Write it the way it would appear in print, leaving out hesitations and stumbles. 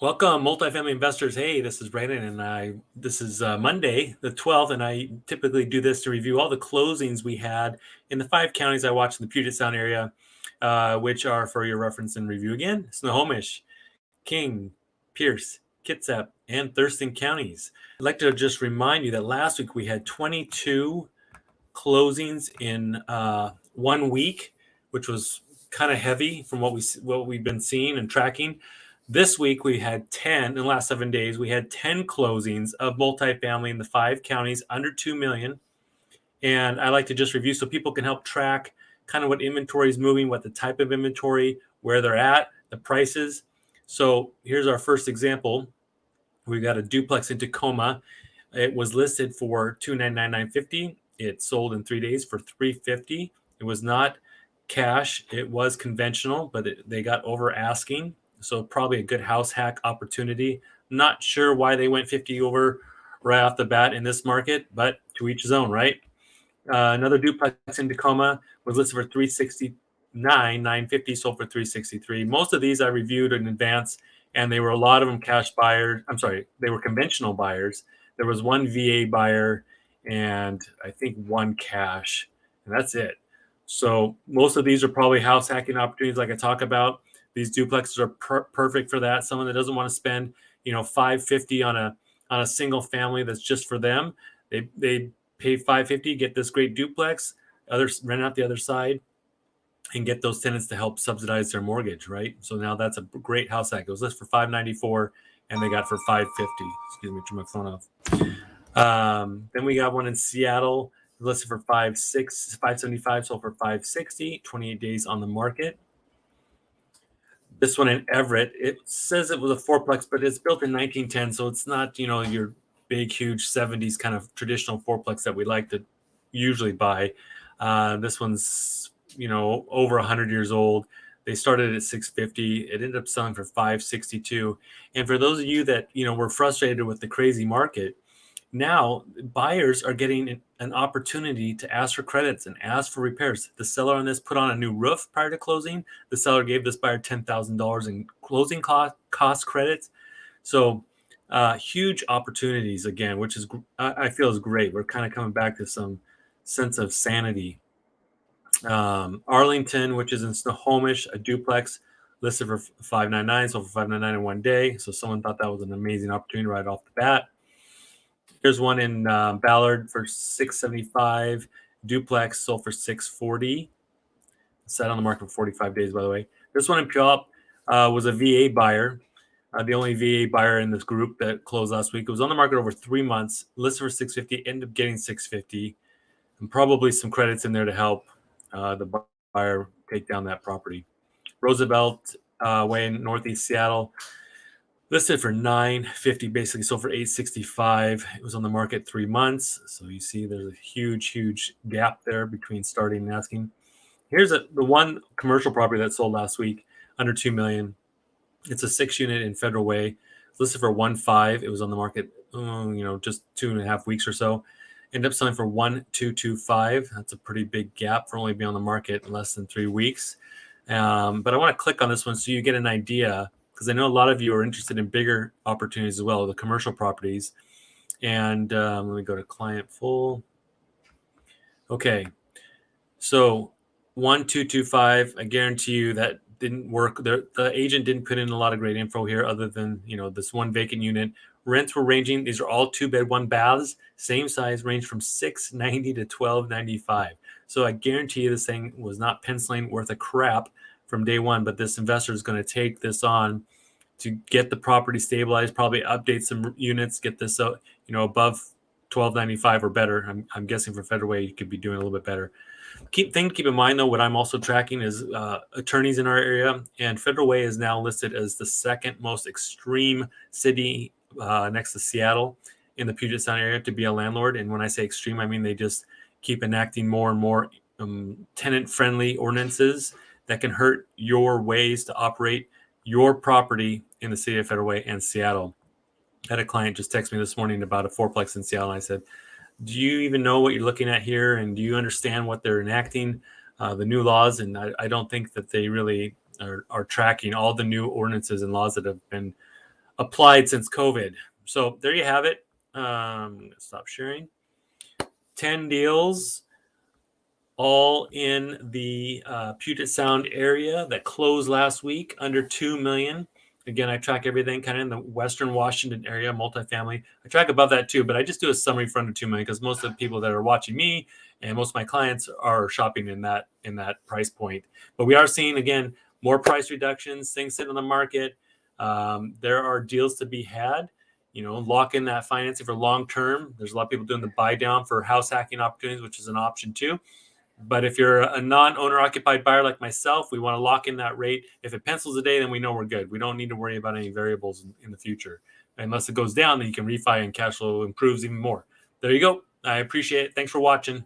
Welcome, multifamily investors. Hey, this is Brandon, and this is Monday, the 12th, and I typically do this to review all the closings we had in the 5 counties I watch in the Puget Sound area, which are for your reference and review again: Snohomish, King, Pierce, Kitsap, and Thurston counties. I'd like to just remind you that last week we had 22 closings in 1 week, which was kind of heavy from what we've been seeing and tracking. This week we had 10 in the last 7 days. We had 10 closings of multifamily in the 5 counties under 2 million. And I like to just review so people can help track kind of what inventory is moving, what the type of inventory, where they're at, the prices. So here's our first example. We got a duplex in Tacoma. It was listed for $299,950. It sold in 3 days for $350. It was not cash. It was conventional, but they got over asking. So probably a good house hack opportunity. Not sure why they went 50 over right off the bat in this market, but to each his own, right? Another duplex in Tacoma was listed for 369,950, sold for 363. Most of these I reviewed in advance, and they were a lot of them cash buyers. I'm sorry, they were conventional buyers. There was one VA buyer, and I think one cash, and that's it. So most of these are probably house hacking opportunities, like I talk about. These duplexes are perfect for that. Someone that doesn't want to spend, $550 on a single family that's just for them. They pay $550, get this great duplex, others rent out the other side, and get those tenants to help subsidize their mortgage, right? So now that's a great house hack. It was listed for $594, and they got for $550. Excuse me, turn my phone off. Then we got one in Seattle, listed for $575, sold for $560, 28 days on the market. This one in Everett, it says it was a fourplex, but it's built in 1910, so it's not, your big, huge 70s kind of traditional fourplex that we like to usually buy. This one's, over 100 years old. They started at 650. It ended up selling for 562. And for those of you that, were frustrated with the crazy market, now buyers are getting an opportunity to ask for credits and ask for repairs. The seller on this put on a new roof prior to closing. The seller gave this buyer $10,000 in closing cost credits. So huge opportunities again, which is I feel is great. We're kind of coming back to some sense of sanity. Arlington, which is in Snohomish, a duplex listed for $599, sold for $599 in 1 day. So someone thought that was an amazing opportunity right off the bat. Here's one in Ballard for $675. Duplex sold for $640. Sat on the market for 45 days, by the way. This one in Puyallup was a VA buyer. The only VA buyer in this group that closed last week. It was on the market over 3 months, listed for $650, ended up getting $650, and probably some credits in there to help the buyer take down that property. Roosevelt Way in Northeast Seattle, listed for $950, basically sold for $865. It was on the market 3 months. So you see there's a huge gap there between starting and asking. Here's the one commercial property that sold last week under 2 million. It's a 6-unit in Federal Way. It's listed for 1.5. It was on the market, just 2.5 weeks or so. Ended up selling for 1.225. That's a pretty big gap for only being on the market in less than 3 weeks. But I want to click on this one so you get an idea, because I know a lot of you are interested in bigger opportunities as well, the commercial properties. And let me go to client full. Okay, so 1.225. I guarantee you that didn't work. The agent didn't put in a lot of great info here, other than this one vacant unit. Rents were ranging. These are all 2-bed, 1 baths, same size, range from $690 to $1,295. So I guarantee you this thing was not penciling worth a crap from day one. But this investor is going to take this on to get the property stabilized, probably update some units, get this above $1,295 or better. I'm guessing for Federal Way you could be doing a little bit better. Keep in mind though, what I'm also tracking is attorneys in our area, and Federal Way is now listed as the second most extreme city next to Seattle in the Puget Sound area to be a landlord. And when I say extreme, I mean they just keep enacting more and more tenant-friendly ordinances that can hurt your ways to operate your property in the city of Federal Way and Seattle. I had a client just text me this morning about a fourplex in Seattle, and I said, do you even know what you're looking at here? And do you understand what they're enacting, the new laws? And I don't think that they really are tracking all the new ordinances and laws that have been applied since COVID. So there you have it. I'm going to stop sharing. 10 deals, all in the Puget Sound area that closed last week, under 2 million. Again, I track everything kind of in the Western Washington area, multifamily. I track above that too, but I just do a summary for under 2 million because most of the people that are watching me and most of my clients are shopping in that price point. But we are seeing, again, more price reductions, things sitting on the market. There are deals to be had. Lock in that financing for long term. There's a lot of people doing the buy down for house hacking opportunities, which is an option too. But if you're a non-owner occupied buyer like myself, we want to lock in that rate. If it pencils a day, then we know we're good. We don't need to worry about any variables in the future. Unless it goes down, then you can refi and cash flow improves even more. There you go. I appreciate it. Thanks for watching.